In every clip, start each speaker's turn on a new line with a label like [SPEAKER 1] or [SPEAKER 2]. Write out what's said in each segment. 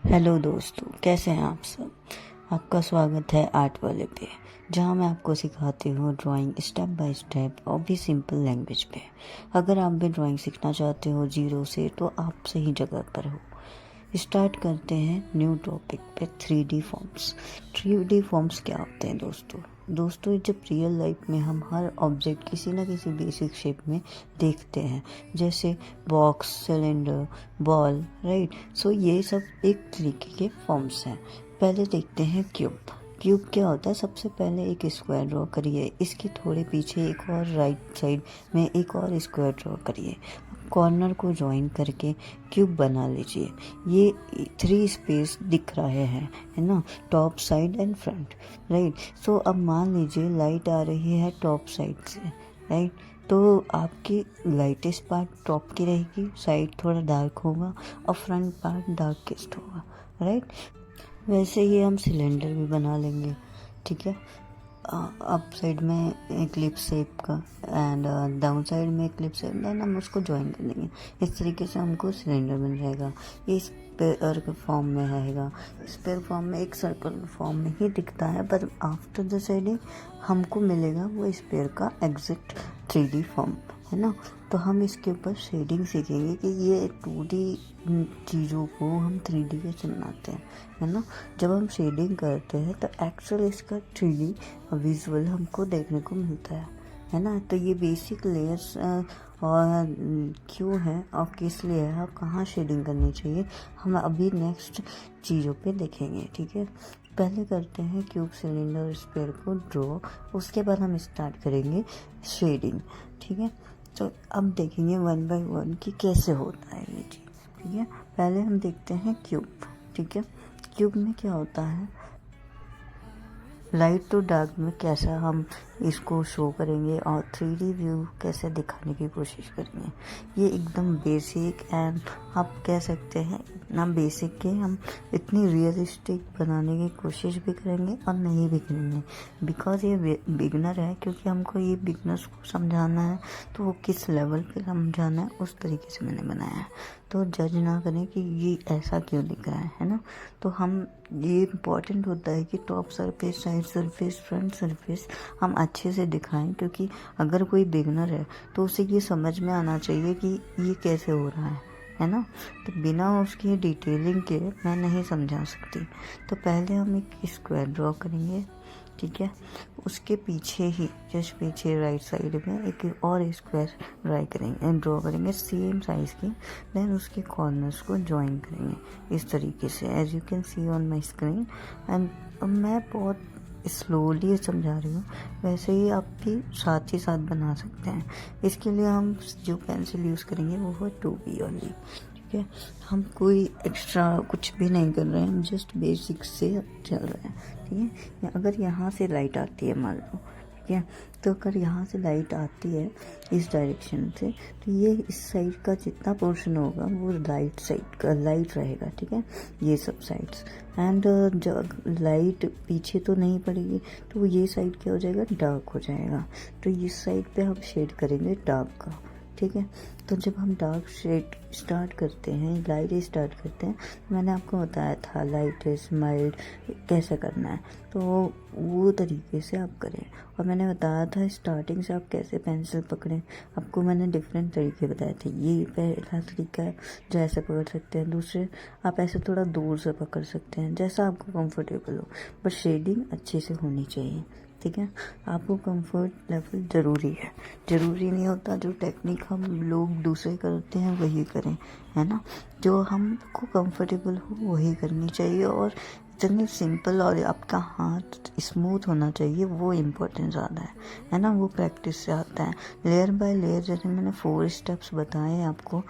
[SPEAKER 1] Hello दोस्तों, कैसे हैं आप सब। आपका स्वागत है आर्ट वाले पे, जहां मैं आपको सिखाती हूँ ड्राइंग स्टेप बाय स्टेप और भी सिंपल लैंग्वेज पे। अगर आप भी ड्राइंग सीखना चाहते हो जीरो से, तो आप सही जगह पर हो। स्टार्ट करते हैं न्यू टॉपिक पे, 3D फॉर्म्स। 3D फॉर्म्स क्या होते हैं दोस्तों, जब रियल लाइफ में हम हर ऑब्जेक्ट किसी न किसी बेसिक शेप में देखते हैं, जैसे बॉक्स, सिलेंडर, बॉल, राइट। सो ये सब एक तरीके के फॉर्म्स हैं। पहले देखते हैं क्यूब क्या होता है। सबसे पहले एक स्क्वायर ड्रॉ करिए, इसके थोड़े पीछे एक और राइट साइड में एक और स्क्वायर ड्रॉ करिए। कॉर्नर को ज्वाइन करके क्यूब बना लीजिए। ये 3 स्पेस दिख रहे हैं, है ना, top, side and front, right. So अब मान लीजिए लाइट आ रही है टॉप साइड से, राइट। तो आपकी लाइटेस्ट पार्ट टॉप की रहेगी, साइड थोड़ा डार्क होगा और फ्रंट पार्ट डार्केस्ट होगा, राइट। वैसे ही हम सिलेंडर भी बना लेंगे, ठीक है। अप साइड में क्लिप शेप का एंड डाउन साइड में क्लिप शेप, देन हम उसको ज्वाइन कर देंगे। इस तरीके से हमको सिलेंडर बन जाएगा। ये स्पेयर के फॉर्म में रहेगा। स्पेयर फॉर्म में एक सर्कल फॉर्म में ही दिखता है, पर आफ्टर द शेडिंग हमको मिलेगा वो स्पेयर का एग्जैक्ट 3D फॉर्म, है ना। तो हम इसके ऊपर शेडिंग सीखेंगे कि ये 2D चीज़ों को हम 3D कैसे बनाते हैं, है ना। जब हम शेडिंग करते हैं तो एक्चुअल इसका 3D विजुअल हमको देखने को मिलता है ना। तो ये बेसिक लेयर्स और क्यों है और किस लिए है और कहाँ शेडिंग करनी चाहिए, हम अभी नेक्स्ट चीज़ों पे देखेंगे, ठीक है। पहले करते हैं क्यूब, सिलेंडर, स्पेयर को ड्रॉ, उसके बाद हम स्टार्ट करेंगे शेडिंग, ठीक है। तो अब देखेंगे 1 बाय 1 कि कैसे होता है ये चीज़, ठीक है। पहले हम देखते हैं क्यूब, ठीक है। क्यूब में क्या होता है, लाइट टू डार्क में कैसा हम इसको शो करेंगे और 3D व्यू कैसे दिखाने की कोशिश करेंगे। ये एकदम बेसिक एंड आप कह सकते हैं इतना बेसिक कि हम इतनी रियलिस्टिक बनाने की कोशिश भी करेंगे और नहीं भी करेंगे, बिकॉज ये बिगनर है। क्योंकि हमको ये बिगनर्स को समझाना है, तो वो किस लेवल पे समझाना है उस तरीके से मैंने बनाया है। तो जज ना करें कि ये ऐसा क्यों दिख रहा है ना। तो हम ये इम्पॉर्टेंट होता है कि top surface, side surface, front surface हम अच्छे से दिखाएं। क्योंकि अगर कोई बिगनर है तो उसे ये समझ में आना चाहिए कि ये कैसे हो रहा है ना। तो बिना उसकी डिटेलिंग के मैं नहीं समझा सकती। तो पहले हम एक स्क्वायर ड्रॉ करेंगे, ठीक है। उसके पीछे ही जस्ट पीछे राइट साइड में एक और स्क्वायर ड्रॉ करेंगे सेम साइज की। देन उसके कॉर्नर्स को ज्वाइन करेंगे इस तरीके से, as you can see on my screen. And मैं बहुत स्लोली समझा रही हूँ, वैसे ही आप भी साथ ही साथ बना सकते हैं। इसके लिए हम जो पेंसिल यूज़ करेंगे वो है 2B ओनली, ठीक है। हम कोई एक्स्ट्रा कुछ भी नहीं कर रहे हैं, हम जस्ट बेसिक से चल रहे हैं, ठीक है। अगर यहाँ से लाइट आती है मान लो, ठीक है, तो अगर यहाँ से लाइट आती है इस डायरेक्शन से, तो ये इस साइड का जितना पोर्शन होगा वो राइट साइड का लाइट रहेगा, ठीक है, ये सब साइड्स। एंड जब लाइट पीछे तो नहीं पड़ेगी, तो ये साइड क्या हो जाएगा, डार्क हो जाएगा। तो इस साइड पे हम शेड करेंगे डार्क का, ठीक है। तो जब हम डार्क शेड स्टार्ट करते हैं, लाइट स्टार्ट करते हैं, मैंने आपको बताया था लाइट स्माइल्ड कैसे करना है, तो वो तरीके से आप करें। और मैंने बताया था स्टार्टिंग से आप कैसे पेंसिल पकड़ें, आपको मैंने डिफरेंट तरीके बताए थे। ये पहला तरीका है जो ऐसे पकड़ सकते हैं, दूसरे आप ऐसे थोड़ा दूर से पकड़ सकते हैं, जैसा आपको कंफर्टेबल हो, बस शेडिंग अच्छे से होनी चाहिए, ठीक है। आपको कंफर्ट लेवल ज़रूरी नहीं होता जो टेक्निक हम लोग दूसरे करते हैं वही करें, है ना। जो हमको कंफर्टेबल हो वही करनी चाहिए, और इतनी सिंपल और आपका हाथ स्मूथ होना चाहिए, वो इम्पोर्टेंट ज़्यादा है ना। वो प्रैक्टिस से आता है, लेयर बाय लेयर। जैसे मैंने 4 स्टेप्स बताए हैं आपको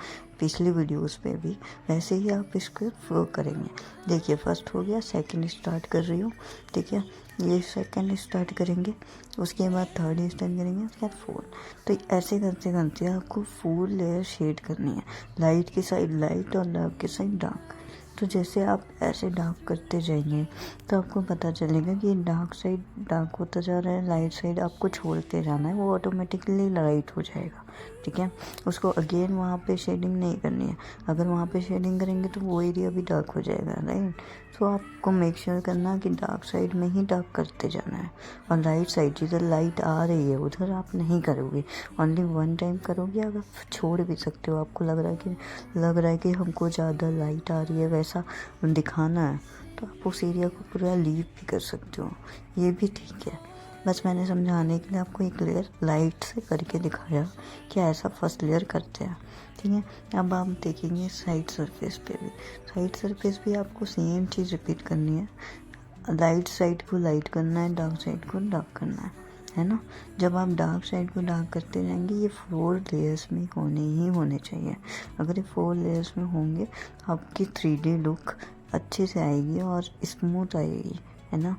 [SPEAKER 1] पिछली वीडियोस पे भी, वैसे ही आप इसको फॉलो करेंगे। देखिए फर्स्ट हो गया, सेकंड स्टार्ट कर रही हूँ, ठीक है। ये सेकंड स्टार्ट करेंगे, उसके बाद थर्ड स्टार्ट करेंगे, उसके बाद फोर्थ। तो ऐसे करते करते आपको 4 लेयर शेड करनी है, लाइट की साइड लाइट और डार्क की साइड डार्क। तो जैसे आप ऐसे डार्क करते जाएंगे तो आपको पता चलेगा कि डार्क साइड डार्क होता जा रहा है, लाइट साइड आपको छोड़ते जाना है, वो ऑटोमेटिकली लाइट हो जाएगा, ठीक है। उसको अगेन वहाँ पे शेडिंग नहीं करनी है। अगर वहाँ पे शेडिंग करेंगे तो वो एरिया भी डार्क हो जाएगा, राइट। तो आपको मेक श्योर करना कि डार्क साइड में ही डार्क करते जाना है, और लाइट साइड जिधर लाइट आ रही है उधर आप नहीं करोगे, ओनली वन टाइम करोगे। अगर छोड़ भी सकते हो, आपको लग रहा है कि हमको ज़्यादा लाइट आ रही है वैसा दिखाना है, तो आप उस एरिया को पूरा लीव भी कर सकते हो, ये भी ठीक है। बस मैंने समझाने के लिए आपको एक लेयर लाइट से करके दिखाया कि ऐसा फर्स्ट लेयर करते हैं, ठीक है। अब आप देखेंगे साइड सरफेस पे भी, साइड सरफेस भी आपको सेम चीज़ रिपीट करनी है। लाइट साइड को लाइट करना है, डार्क साइड को डार्क करना है ना। जब आप डार्क साइड को डार्क करते जाएंगे, ये 4 लेयर्स में होने चाहिए। अगर ये 4 लेयर्स में होंगे आपकी 3D लुक अच्छे से आएगी और स्मूथ आएगी, है ना।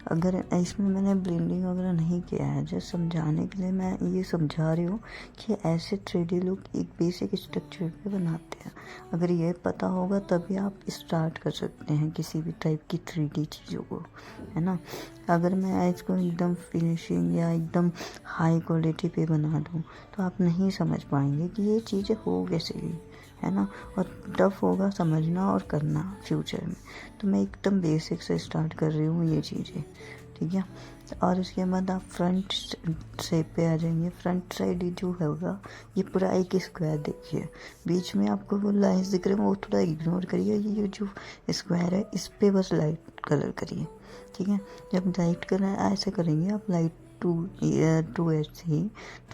[SPEAKER 1] अगर इसमें मैंने ब्लेंडिंग वगैरह नहीं किया है, जस्ट समझाने के लिए मैं ये समझा रही हूँ कि ऐसे 3D लुक एक बेसिक स्ट्रक्चर पे बनाते हैं। अगर ये पता होगा तभी आप स्टार्ट कर सकते हैं किसी भी टाइप की 3D चीज़ों को, है ना। अगर मैं इसको एकदम फिनिशिंग या एकदम हाई क्वालिटी पे बना दूँ तो आप नहीं समझ पाएंगे कि ये चीज़ें हो कैसे गई, है ना। और टफ होगा समझना और करना फ्यूचर में। तो मैं एकदम बेसिक से स्टार्ट कर रही हूँ ये चीज़ें, ठीक है। और उसके बाद आप फ्रंट शेप पे आ जाएंगे। फ्रंट साइड जो होगा ये पूरा एक स्क्वायर देखिए, बीच में आपको वो लाइन्स दिख रहे हैं वो थोड़ा इग्नोर करिए। ये जो स्क्वायर है इस पे बस लाइट कलर करिए, ठीक है। जब लाइट कलर ऐसे करेंगे आप लाइट 2H ही,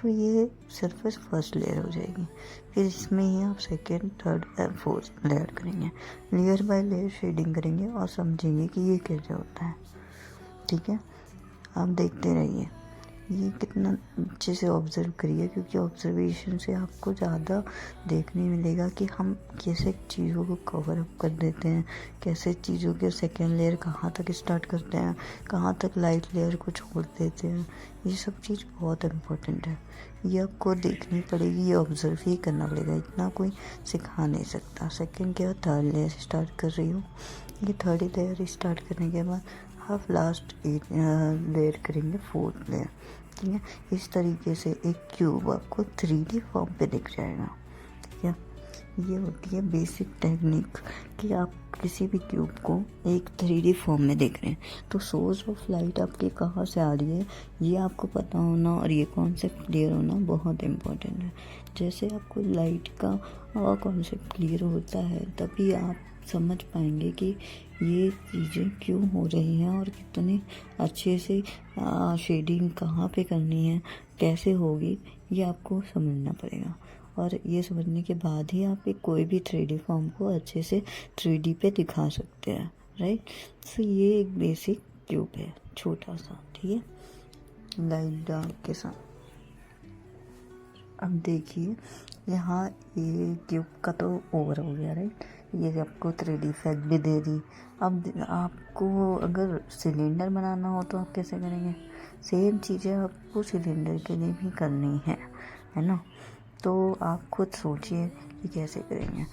[SPEAKER 1] तो ये सरफेस फर्स्ट लेयर हो जाएगी। फिर इसमें ही आप second, third and fourth layer करेंगे, लेयर बाय लेयर शेडिंग करेंगे और समझेंगे कि ये कैसे होता है, ठीक है। आप देखते रहिए, ये कितना अच्छे से ऑब्जर्व करिए, क्योंकि ऑब्जर्वेशन से आपको ज़्यादा देखने मिलेगा कि हम कैसे चीज़ों को कवर अप कर देते हैं, कैसे चीज़ों के सेकेंड लेयर कहाँ तक स्टार्ट करते हैं, कहाँ तक लाइट लेयर को छोड़ देते हैं। ये सब चीज़ बहुत इम्पोर्टेंट है, ये आपको देखनी पड़ेगी, ये ऑब्जर्व ही करना पड़ेगा, इतना कोई सिखा नहीं सकता। सेकेंड के बाद थर्ड लेयर स्टार्ट कर रही हूँ, ये थर्ड लेयर स्टार्ट करने के बाद आप लास्ट लेयर करेंगे फोर्थ लेयर, ठीक है। इस तरीके से एक क्यूब आपको 3D फॉर्म पे दिख जाएगा, ठीक है। ये होती है बेसिक टेक्निक कि आप किसी भी क्यूब को एक 3D फॉर्म में देख रहे हैं, तो सोर्स ऑफ लाइट आपके कहाँ से आ रही है ये आपको पता होना और ये कॉन्सेप्ट क्लियर होना बहुत इम्पोर्टेंट है। जैसे आपको लाइट का कॉन्सेप्ट क्लियर होता है तभी आप समझ पाएंगे कि ये चीज़ें क्यों हो रही हैं और कितने अच्छे से शेडिंग कहाँ पे करनी है, कैसे होगी, ये आपको समझना पड़ेगा। और ये समझने के बाद ही आप एक कोई भी 3D फॉर्म को अच्छे से 3D पे दिखा सकते हैं, राइट। तो ये एक बेसिक क्यूब है छोटा सा, ठीक है, लाइट डार्क के साथ। अब देखिए यहाँ ये क्यूब का तो ओवर हो गया, राइट। ये आपको 3D इफेक्ट भी दे दी। अब आपको अगर सिलेंडर बनाना हो तो आप कैसे करेंगे, सेम चीज़ें आपको सिलेंडर के लिए भी करनी है ना। तो आप खुद सोचिए कि कैसे करेंगे,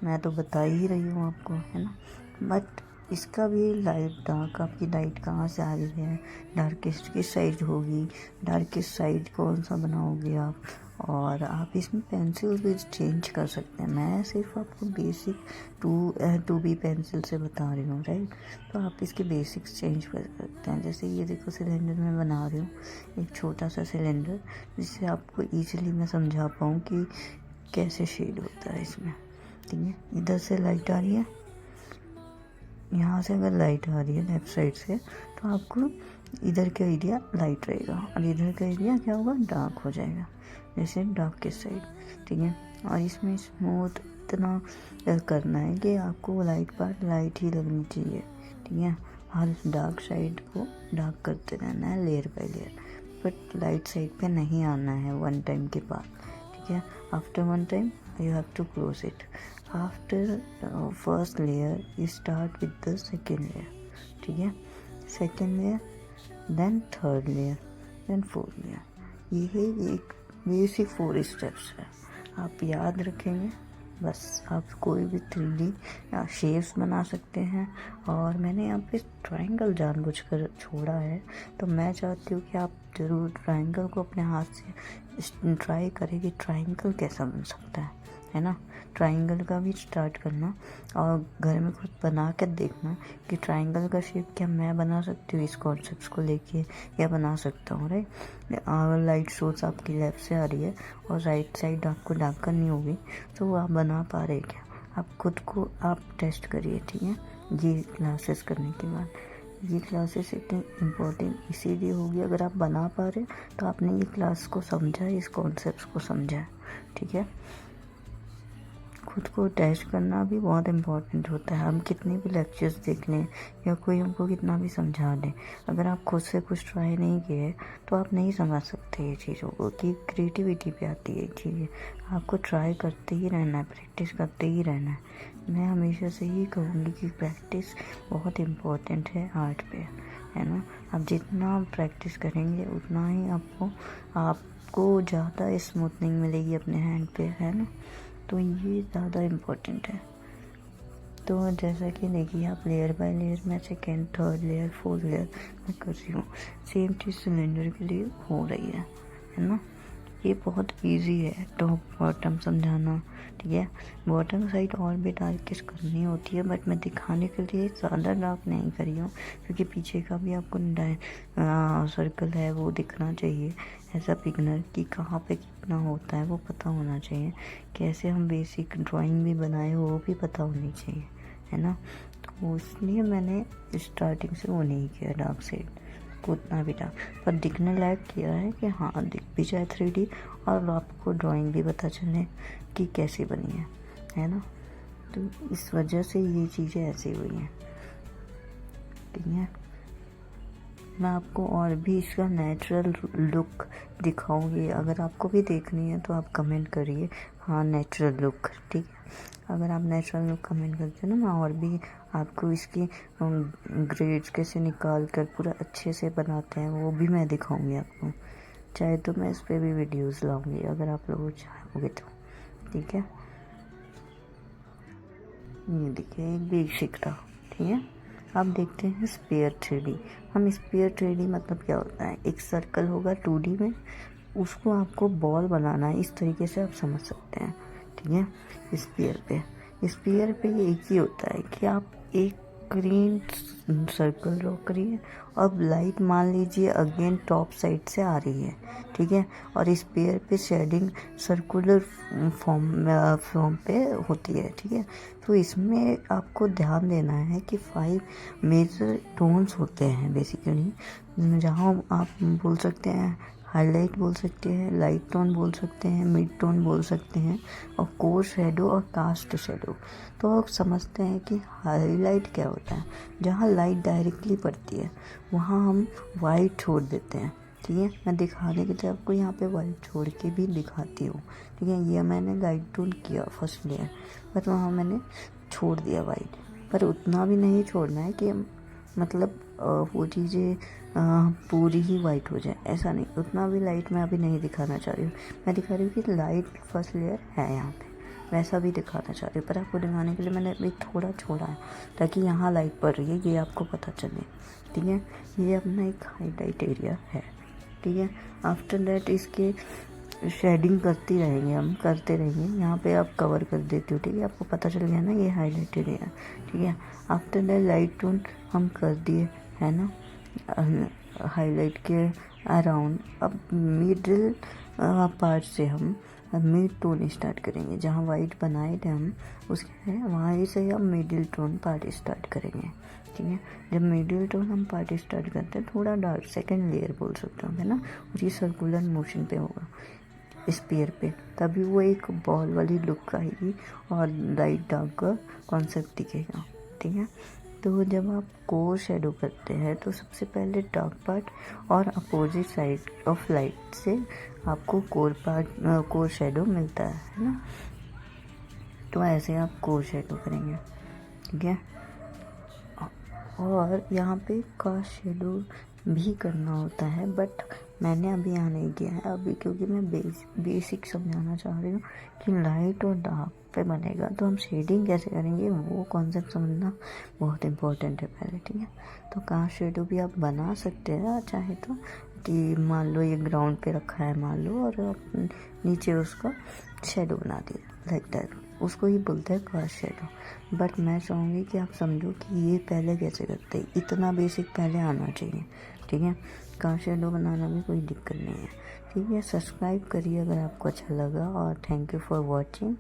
[SPEAKER 1] मैं तो बता ही रही हूँ आपको, है ना। बट इसका भी लाइट डार्क, आपकी लाइट कहाँ से आ रही है, डार्केस्ट किस साइड होगी, डार्केस्ट साइड कौन सा बनाओगे आप, और आप इसमें पेंसिल भी चेंज कर सकते हैं। मैं सिर्फ आपको बेसिक 2B पेंसिल से बता रही हूँ, राइट। तो आप इसके बेसिक्स चेंज कर सकते हैं। जैसे ये देखो सिलेंडर मैं बना रही हूँ, एक छोटा सा सिलेंडर, जिससे आपको ईजिली मैं समझा पाऊँ कि कैसे शेड होता है इसमें, ठीक है। इधर से लाइट आ रही है, यहाँ से अगर लाइट आ रही है लेफ़्ट साइड से तो आपको इधर का एरिया लाइट रहेगा और इधर का एरिया क्या होगा, डार्क हो जाएगा, जैसे डार्क के साइड, ठीक है। और इसमें स्मूथ इतना करना है कि आपको लाइट पार्ट लाइट ही लगनी चाहिए, ठीक है। हर डार्क साइड को डार्क करते रहना है layer by layer, but light side पे नहीं आना है वन टाइम के बाद, ठीक है। After one time you have to close it. After first layer you start with the second layer, ठीक है। second layer, then third layer, then fourth layer। ये है एक बेसिक 4 स्टेप्स है, आप याद रखेंगे बस आप कोई भी 3D शेप्स बना सकते हैं। और मैंने यहाँ पे ट्रायंगल जानबूझकर छोड़ा है, तो मैं चाहती हूँ कि आप ज़रूर ट्रायंगल को अपने हाथ से ट्राई करें कि ट्रायंगल कैसा बन सकता है ना। ट्रायंगल का भी स्टार्ट करना और घर में खुद बना कर देखना कि ट्रायंगल का शेप क्या मैं बना सकती हूँ इस कॉन्सेप्ट को लेके, या बना सकता हूँ, राइट। और लाइट सोर्स आपकी लेफ्ट से आ रही है और राइट साइड आपको डार्क करनी होगी, तो वो आप बना पा रहे क्या, आप खुद को आप टेस्ट करिए, ठीक है। ये क्लासेस करने के बाद, ये क्लासेस इतनी इम्पोर्टेंट इसीलिए होगी, अगर आप बना पा रहे तो आपने ये क्लास को समझा है, इस कॉन्सेप्ट को समझा है, ठीक है। खुद को टेस्ट करना भी बहुत इम्पोर्टेंट होता है। हम कितने भी लेक्चर्स देख लें या कोई हमको कितना भी समझा दे, अगर आप खुद से कुछ ट्राई नहीं किए तो आप नहीं समझ सकते ये चीज़ों को, कि क्रिएटिविटी पे आती है चीज़ें। आपको ट्राई करते ही रहना है, प्रैक्टिस करते ही रहना है। मैं हमेशा से ही कहूँगी कि प्रैक्टिस बहुत इम्पोर्टेंट है आर्ट पे, है ना। आप जितना प्रैक्टिस करेंगे उतना ही आपको ज़्यादा स्मूथनिंग मिलेगी अपने हैंड पे, है ना। तो ये ज़्यादा इम्पोर्टेंट है। तो जैसा कि देखिए आप लेयर बाय लेयर, मैं second, third layer, fourth layer मैं कर रही हूँ। सेम चीज़ सिलेंडर के लिए हो रही है ना। ये बहुत इजी है टॉप बॉटम समझाना, ठीक है। बॉटम साइड और भी डार्किश करनी होती है, बट मैं दिखाने के लिए ज़्यादा डार्क नहीं करी हूँ, क्योंकि पीछे का भी आपको सर्कल है वो दिखना चाहिए एज अ बिगनर, कि कहाँ पे कितना होता है वो पता होना चाहिए। कैसे हम बेसिक ड्राइंग भी बनाए वो भी पता होनी चाहिए, है ना। तो इसलिए मैंने स्टार्टिंग से वो नहीं किया डार्क साइड को उतना भी डार्क, पर दिखने लायक किया है कि हाँ दिख भी जाए 3D और आपको ड्राइंग भी पता चले कि कैसी बनी है ना। तो इस वजह से ये चीज़ें ऐसी हुई हैं, ठीक है। मैं आपको और भी इसका नेचुरल लुक दिखाऊंगी, अगर आपको भी देखनी है तो आप कमेंट करिए हाँ नेचुरल लुक, ठीक है। अगर आप नेचुरल लुक कमेंट करते हैं ना, मैं और भी आपको इसकी ग्रेड्स कैसे निकाल कर पूरा अच्छे से बनाते हैं वो भी मैं दिखाऊंगी आपको। चाहे तो मैं इस पर भी वीडियोस लाऊंगी अगर आप लोग चाहोगे तो, ठीक है। ये देखिए एक बेसिक था, ठीक है। अब देखते हैं स्पेयर 3D। हम स्पेयर 3D मतलब क्या होता है, एक सर्कल होगा 2D में, उसको आपको बॉल बनाना है, इस तरीके से आप समझ सकते हैं, ठीक है। स्पेयर पे ये एक ही होता है कि आप एक ग्रीन सर्कल ड्रॉ करिए, अब लाइट मान लीजिए अगेन टॉप साइड से आ रही है, ठीक है। और स्पेयर पे शेडिंग सर्कुलर फॉर्म पे होती है, ठीक है। तो इसमें आपको ध्यान देना है कि 5 मेजर टोन्स होते हैं बेसिकली, जहाँ आप बोल सकते हैं हाईलाइट बोल सकते हैं, लाइट टोन बोल सकते हैं, मिड टोन बोल सकते हैं, और कोर शेडो और कास्ट शेडो। तो आप समझते हैं कि हाईलाइट क्या होता है, जहाँ लाइट डायरेक्टली पड़ती है वहाँ हम वाइट छोड़ देते हैं, ठीक है। मैं दिखाने के लिए आपको यहाँ पे वाइट छोड़ के भी दिखाती हूँ, ठीक है। ये मैंने लाइट टोन किया फर्स्ट लेयर, बट वहाँ मैंने छोड़ दिया वाइट, पर उतना भी नहीं छोड़ना है कि मतलब वो चीज़ें पूरी ही वाइट हो जाए, ऐसा नहीं, उतना भी लाइट मैं अभी नहीं दिखाना चाह रही हूँ। मैं दिखा रही हूँ कि लाइट फर्स्ट लेयर है यहाँ पे, वैसा भी दिखाना चाह रही हूँ, पर आपको दिखाने के लिए मैंने अभी थोड़ा छोड़ा है ताकि यहाँ लाइट पड़ रही है ये आपको पता चले, ठीक है। ये अपना एक हाईलाइट एरिया है, ठीक है। आफ्टर दैट इसके शेडिंग करते रहेंगे। यहाँ पे आप कवर कर देती हो, ठीक है, आपको पता चल गया ना ये हाईलाइट एरिया, ठीक है। आफ्टर दैट लाइट टोन हम कर दिए, है ना, हाईलाइट के अराउंड। अब मिडिल पार्ट से हम मिड टोन स्टार्ट करेंगे, जहाँ वाइट बनाए थे हम उसके वहाँ से हम मिडिल टोन पार्ट स्टार्ट करेंगे, ठीक है। जब मिडिल टोन हम पार्ट स्टार्ट करते हैं थोड़ा डार्क, सेकेंड लेयर बोल सकते हैं ना, और ये सर्कुलर मोशन पे होगा स्पेयर पे, तभी वो एक बॉल वाली लुक आएगी और लाइट डार्क का कॉन्सेप्ट दिखेगा, ठीक है। तो जब आप कोर शेडो करते हैं तो सबसे पहले डार्क पार्ट और अपोजिट साइड ऑफ लाइट से आपको कोर शेडो मिलता है ना। तो ऐसे आप कोर शेडो करेंगे, ठीक है। और यहाँ पे कास्ट शेडो भी करना होता है, बट मैंने अभी यहाँ नहीं किया है अभी, क्योंकि मैं बेसिक समझाना चाह रही हूँ कि लाइट और डार्क पे बनेगा। तो हम शेडिंग कैसे करेंगे वो कॉन्सेप्ट समझना बहुत इम्पोर्टेंट है पहले, ठीक है। तो कार शेडो भी आप बना सकते हैं चाहे तो, कि मान लो ये ग्राउंड पे रखा है मान लो, और आप नीचे उसका शेडो बना दिया लाइक दैट, उसको ही बोलते हैं कार शेडो। बट मैं चाहूँगी कि आप समझो कि ये पहले कैसे करते हैं, इतना बेसिक पहले आना चाहिए, ठीक है। कार शेडो बनाना में कोई दिक्कत नहीं है, ठीक है। सब्सक्राइब करिए अगर आपको अच्छा लगा, और थैंक यू फॉर वॉचिंग।